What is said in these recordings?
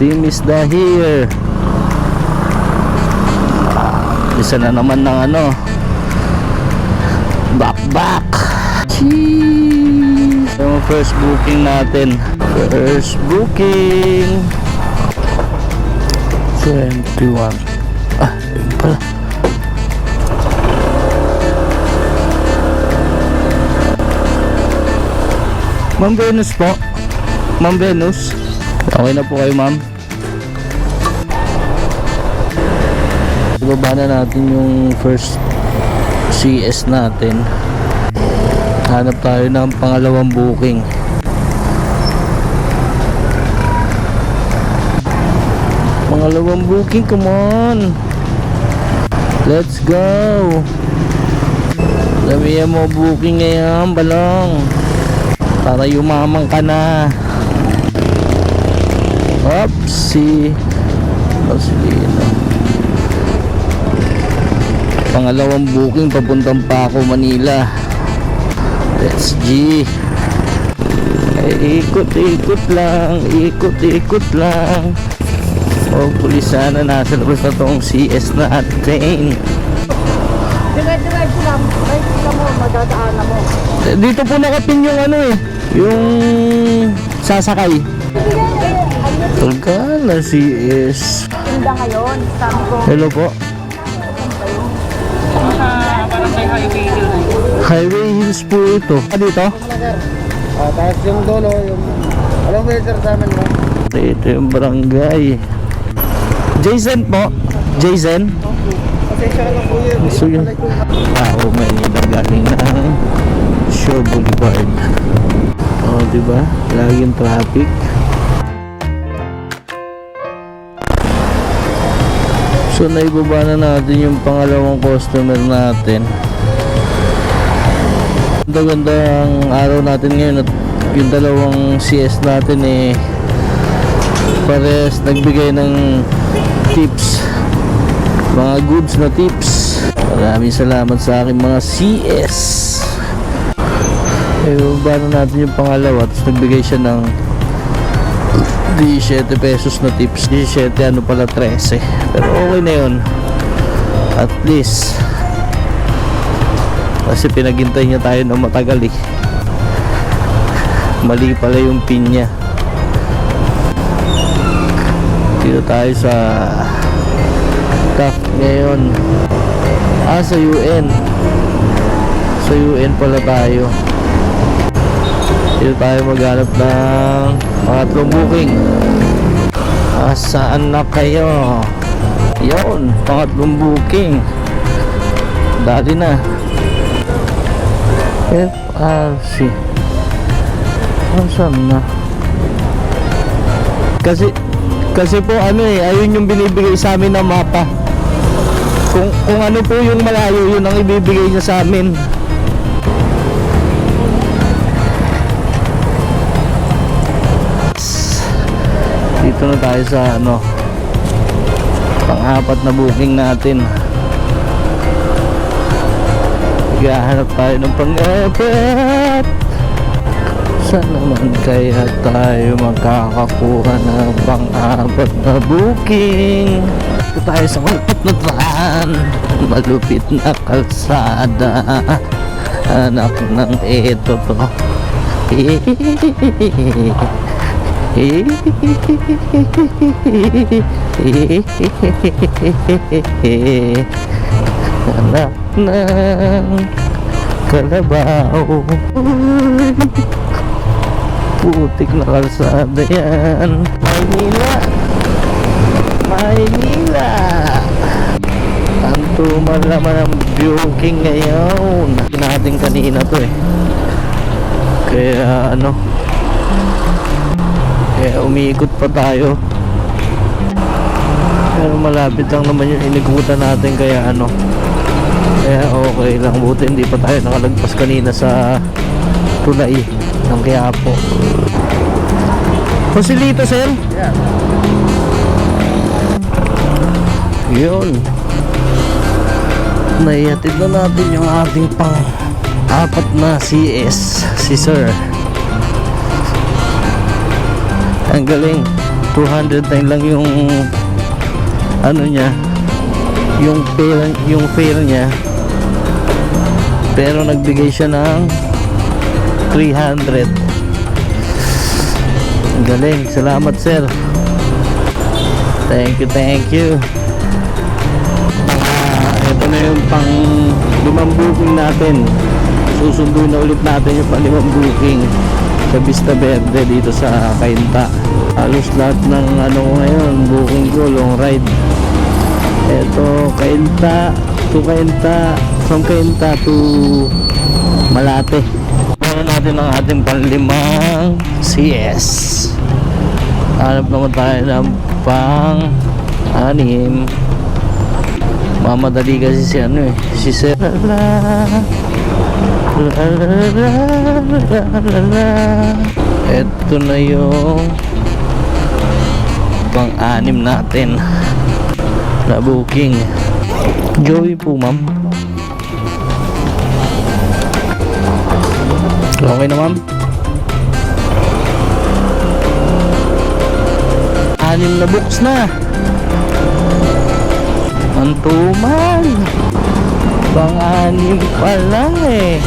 Team is the here. Isa na naman ng ano, back. Yung first booking natin. First booking 21. Yun pala. Ma'am Venus po. Ma'am Venus. Okay na po kayo, ma'am. Ibaba na natin yung first CS natin. Hanap tayo ng pangalawang booking. Pangalawang booking, come on. Let's go. Damihan mo booking ngayon, balong. Para yumamang ka na. Oopsie. Basilino. Pangalawang booking papuntang Paco, Manila. Let's G. Ikot-ikot lang. Hopefully sana nasa labas na tong CS natin. Diretso lang. Right mo, madadaanan mo. Dito po nakapin yung ano yung sasakay. Tulgana CS. Tinda ngayon, sabi ko. Hello po. Parang may highway yun. Highway Hills po ito. Dito? Tapos yung dulo, yung alam mo yung sir sa amin mo? Ito yung barangay. Jason po. Jason. Pasensya ka lang po yun. So yun. May galing na Shore Boulevard. Diba? Laging traffic. So naibaba na natin yung pangalawang customer natin. Ganda ang araw natin ngayon at yung dalawang CS natin parehas nagbigay ng tips, mga goods na tips. Maraming salamat sa aking mga CS. Ibaba na natin yung pangalawa at nagbigay siya ng 17 pesos na tips. 17 ano pala 13, pero okay na yun at least, kasi pinaghintay niya tayo ng matagal mali pala yung pin niya. Dito tayo sa CAF ngayon. Sa UN. Sa UN pala tayo. Dito tayo maghanap ng pangatlong booking. Saan na kayo? Yun, pangatlong booking. Dali na. FRC. Saan na? Kasi po ayun yung binibigay sa amin na mapa. Kung ano po yung malayo, yun ang ibibigay niya sa amin. Dito na tayo sa pang-apat na booking natin. Maghahanap tayo ng pang-apat. Saan naman kaya tayo makakakuha ng pang-apat na booking? Dito tayo sa malupit na daan, malupit na kalsada. Anak ng ito to. Anak ng kalabaw. Putik na kalsada yan. Maynila. Ang tumal naman ang booking ngayon. Natin kanina to kaya kaya umiikot pa tayo, pero malapit lang naman yung inikutan natin, kaya kaya okay lang. Buti hindi pa tayo nakalagpas kanina sa tulay ng Quiapo. Joselito, sir? Yeah. Yun, naihatid na natin yung ating pang-apat na CS, si sir. Ang galing. 209 lang yung ano niya, yung fare niya, pero nagbigay siya ng 300. Ang galing, salamat sir. Thank you. Ito na yung pang 5 booking natin. Susundo na ulit natin yung pang 5 booking sa Vista Verde dito sa Cainta. Halos lahat ng ano ko ngayon, booking ko long ride. Ito Cainta to Cainta, from Cainta to Malate. Meron natin ang ating pang-5 CS. Hanap naman tayo ng pang-6. Mamadali kasi si ano eh, si Sir. Ito na yung pang-6 natin na booking. Joey po ma'am. Okay na ma'am. 6 na books na. Mantuman. Pang-6 pa lang eh.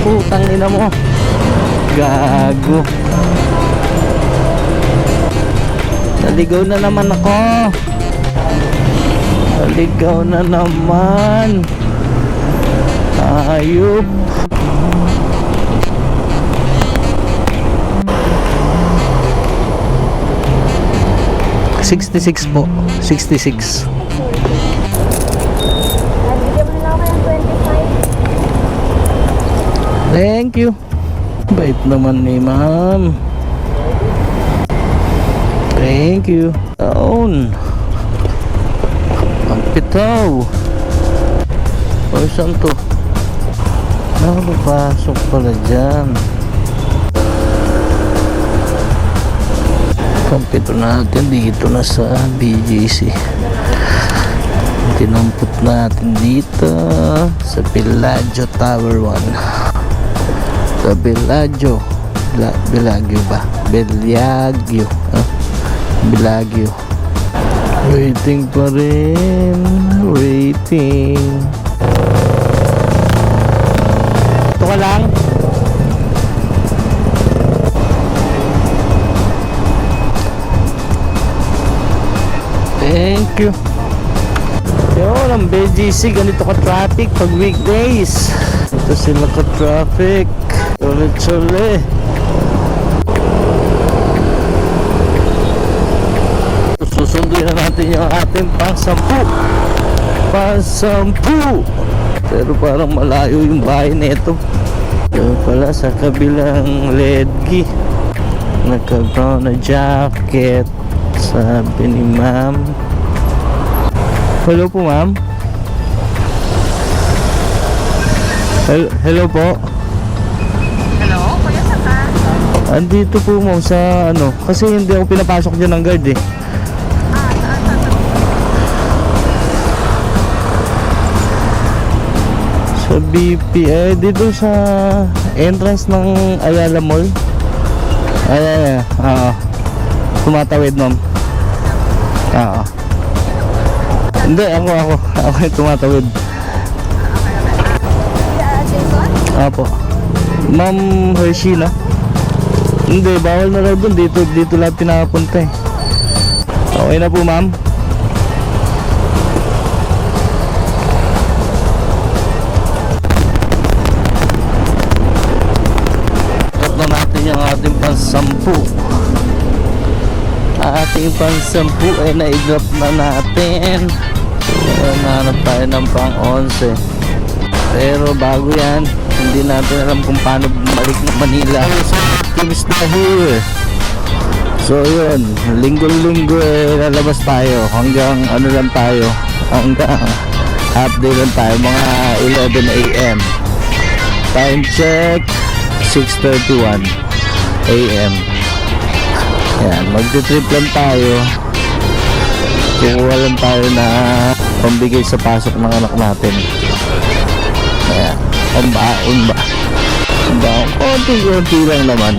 Putang ina mo. Gago. Naligaw na naman ako. Naligaw na naman. Ayup. $66 po. 66. Thank you. Bait naman ni ma'am. Thank you. Taon. Ang pitaw. O saan to? Nakapasok pala dyan. Kampito natin dito na sa BGC. Tinampot natin dito sa Bellagio Tower 1. Sa Bellagio. Bellagio ba? Bellagio. Bellagio. Waiting pa rin. Waiting. Ito ka lang. Thank you. Yun, ang BGC, ganito ka-traffic pag weekdays. Ito sila ka-traffic. Ulit-ulit. Susunduin na natin yung ating pang-10. Pero parang malayo yung bahay nito. Ito pala sa kabilang ledgi. Naka-brown na jacket. Sabi ni ma'am. Hello po ma'am. Hello po. Hello? Kuya, saan ka? Andito po ma'am sa ano. Kasi hindi ako pinapasok dyan ng guard eh. Sa BP dito sa entrance ng Ayala Mall. Ay, tumatawid ma'am. Hindi, ako yung tumatawid. Apo. Ma'am Hershey na. Hindi, bawal na raw dun. Dito lang pinapunta eh. Okay na po ma'am. Ito na natin yung ating pang-10. Ating pang-10 ay na-drop na natin. Nahanap tayo ng pang-11. Pero bago yan, hindi natin alam kung paano bumalik ng Manila. Teams na here. So yun, linggo-linggo lalabas tayo. Hanggang ano lang tayo, hanggang half day lang tayo, mga 11 AM. Time check 6:31 AM. Yan, magti-trip lang tayo. Kukuha lang tayo na pambigay sa pasok ng anak natin. Ayan, pambaon ba? Hanggang konti-konti lang naman.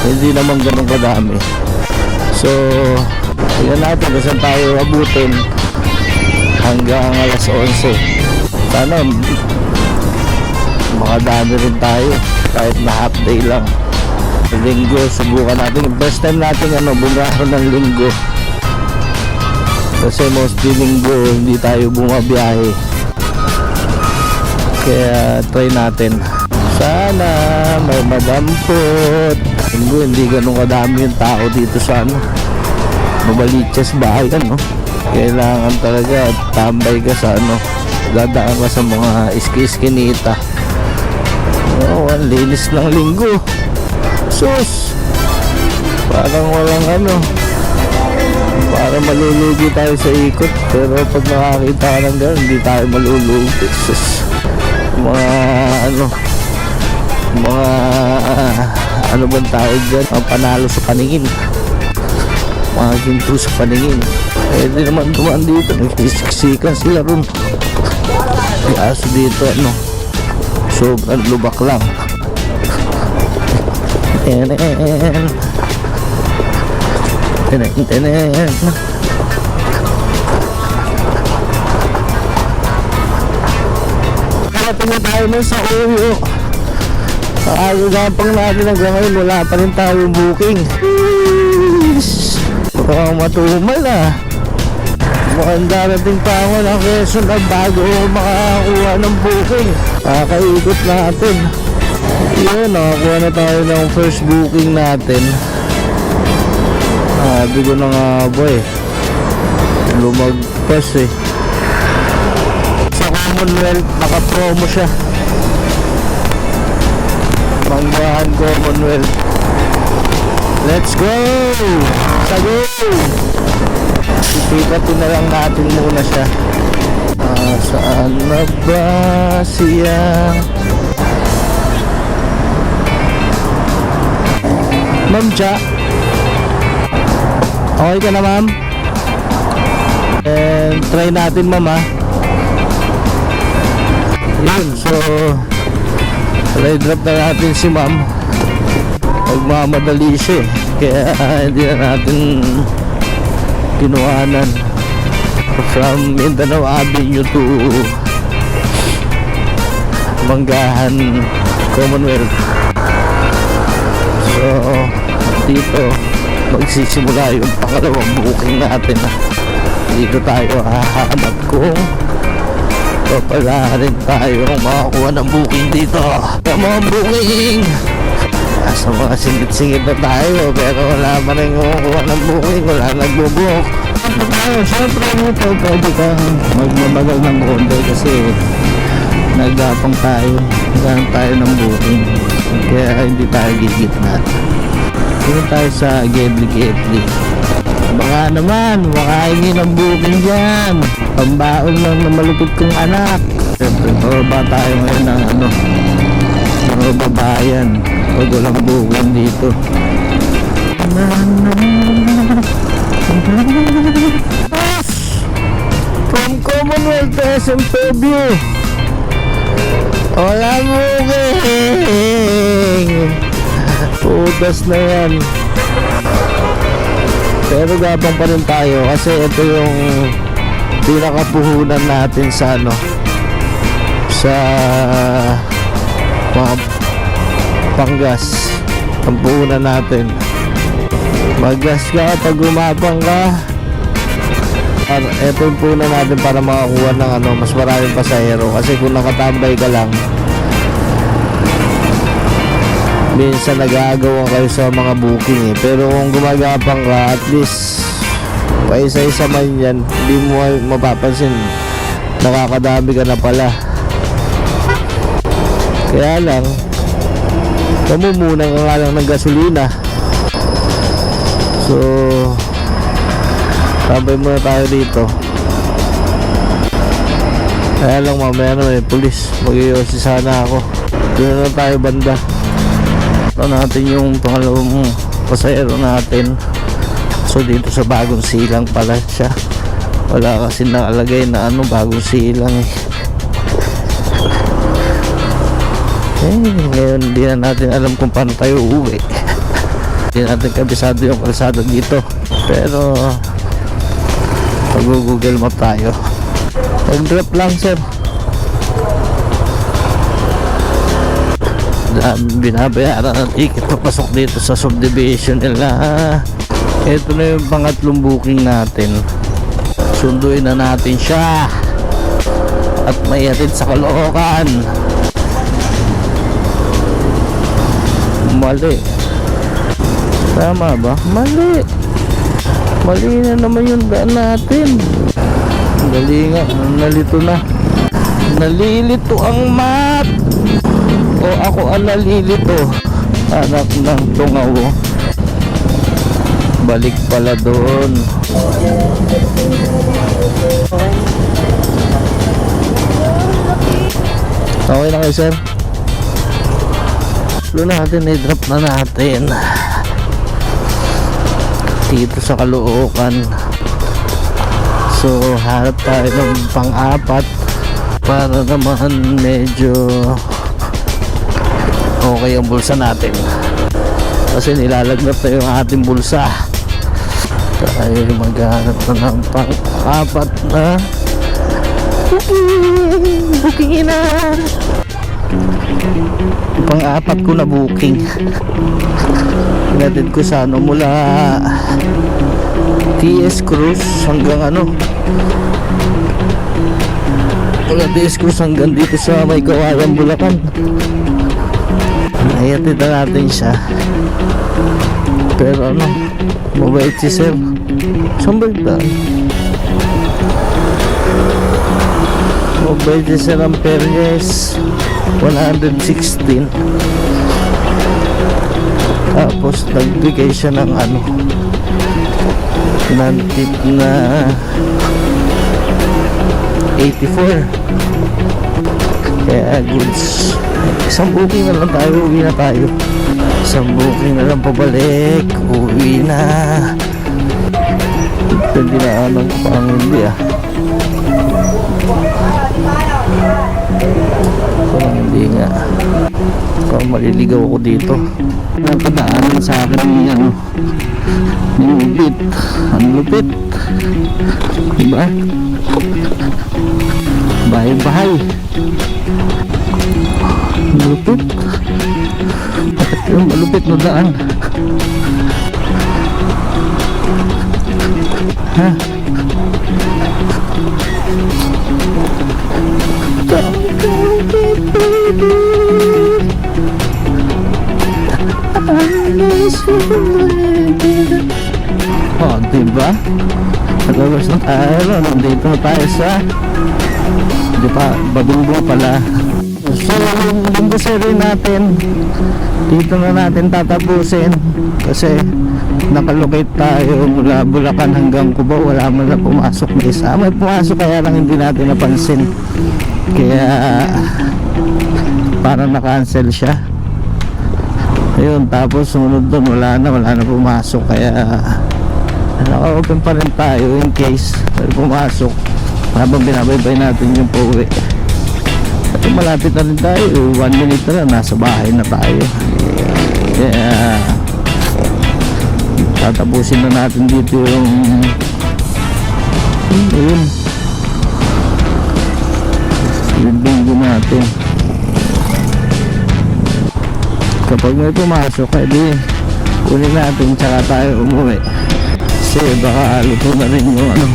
Hindi naman ganun kadami. So, tignan natin kung saan tayo abutin hanggang alas 11. Sana makadami rin tayo kahit na half day lang. Linggo, subukan natin. First time natin bumaho ng linggo. Kasi mostly linggo hindi tayo bumabiyahe. Kaya try natin. Sana may madampot. Linggo hindi ganun kadami yung tao dito sa Novaliches bayan, no? Kailangan talaga tambay ka sa dadaan ka sa mga iski-iskinita. Ang linis ng linggo. Sus, parang walang parang malulugi tayo sa ikot. Pero pag nakakita ka ng gano'n, hindi tayo malulugi. Sus, ano bang tawag dyan? Ang panalo sa paningin, mga ginto sa paningin. Di naman dumaan dito, nagsisiksikan sila ron. Kaso dito sobrang lubak lang. Karating na tayo nun sa Uyo. Kakagagapang natin hanggang ngayon, wala pa rin tayong booking. Mukhang matumal na. Mukhang darating pa ako ng Quezon na bago makakuha ng booking. Kakaikot natin. Yun, nakakuha na tayo ng first booking natin. Sabi ko na nga lumagpas sa Commonwealth, naka-promo siya. Manggahan Commonwealth. Let's go! Sago! Ipikatin na lang natin muna siya. Saan na ba siya? Ma'am Cha, okay ka na ma'am? And try natin ma'am Yun, so try drop na natin si ma'am. Nagmamadali siya kaya hindi na natin kinuhanan from Mindanao Avenue to Manggahan Commonwealth. So dito magsisimula yung pangalawang booking natin. Dito tayo hahanap kung papala rin tayo makakuha ng booking dito. Come on, booking! Nasa mga singit-singit na tayo pero wala pa rin kukuha ng booking, wala nagbo-book. Siyempre ito pwede kang magmabagal ng konti kasi nagapang tayo ng booking, kaya hindi tayo gigitnat. Dito tayo sa Gedli. Baka naman makahingi ng booking dyan, pambaon lang na malupit kong anak. Siyempre ba tayo ngayon ng mga babayan pag walang booking dito. From Commonwealth to SMW, wala booking. Putas na yan. Pero gabang pa rin tayo kasi ito yung pinakapuhunan natin sa sa mga panggas. Ang puhunan natin, maggas ka pag umabang ka. Ito yung puhunan natin para makakuha ng mas maraming pasahero. Kasi kung nakatambay ka lang, minsan nag-aagawan kayo sa mga booking pero kung gumagapang ka, at least paisa-isa man yan, hindi mo mapapansin nakakadami ka na pala. Kaya lang mamumunan ka nga lang ng gasolina. So tambay muna tayo dito. Kaya lang mamaya may pulis, mag-iossi sana ako. Doon na tayo banda. Ito natin yung pangalawang pasahero natin. So dito sa Bagong Silang pala siya. Wala kasi nakalagay na Bagong Silang Ngayon hindi na natin alam kung paano tayo uuwi. Hindi natin kabisado yung kalsada dito. Pero pag-google map tayo. Mag-drop lang sir. Binabayaran ng ticket papasok dito sa subdivision nila. Ito na yung pangatlong booking natin. Sunduin na natin siya at may hatid sa Caloocan. Mali. Tama ba? Mali. Mali na naman yung daan natin. Dali nga, nalito na. Nalilito ang map. O ako ang nalilito. Anak ng tungaw. Balik pala doon. Okay na kayo sir? Doon natin, i-drop na natin dito sa Caloocan. So harap tayo ng pang-apat para naman medyo okay ang bulsa natin, kasi nilalagnat na yung ating bulsa. Tayo maghanap na ng pang-apat na booking na. Pang-apat ko na booking. Pinatid ko sa ano, mula TS Cruz hanggang ano, mula TS Cruz hanggang dito sa may Kawayan, Bulacan. Naihatid na natin siya. Pero ano, mabait si sir. Saan ba ito? Mabait si sir ang fairness. 116. Tapos nagbigay siya ng ano, ng tip na 84. Kaya goods. Isang booking na lang tayo, uwi na tayo. Isang booking na lang pabalik, uwi na. Pwede na anong pang hindi parang hindi nga. Parang maliligaw ako dito. Napadaanan sa akin yung ano, yung lupit. Ang lupit, diba? Bahay-bahay. Lupit. Bakit yung malupit na daan? Ha? Oh, diba? Nagabas na tayo. Nandito na tayo sa di pa, Badunggo pala. So, yung linggo natin dito na natin tatapusin kasi nakalocate tayo mula Bulacan hanggang Cubao. Wala man na pumasok na isa. May pumasok kaya lang hindi natin napansin, kaya parang na-cancel siya. Ayun, tapos sumunod doon wala na pumasok, kaya naka-open pa rin tayo in case may pumasok habang binabaybay natin yung pauwi. At malapit na rin tayo, 1 minute na lang nasa bahay na tayo. Kaya tatapusin na natin dito yung ayun, yung linggo natin. Kapag may pumasok, edi kunin natin tsaka tayo umuwi, kasi baka luto na rin yung ano.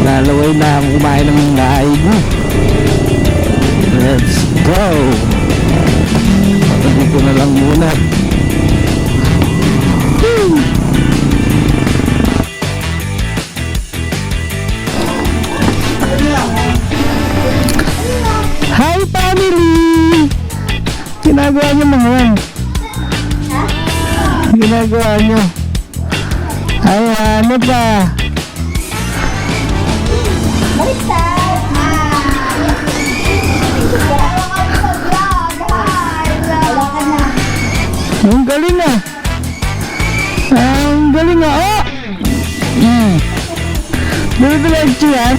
Lalaway na akong kumain ng laig mo. Let's go. Patabi ko na lang muna. Hi family! Ginagawa niyo mga yan? Ginagawa niyo? Ay, ano pa? Ang galing ah! Ang galing ah! Oh! Diretso yan?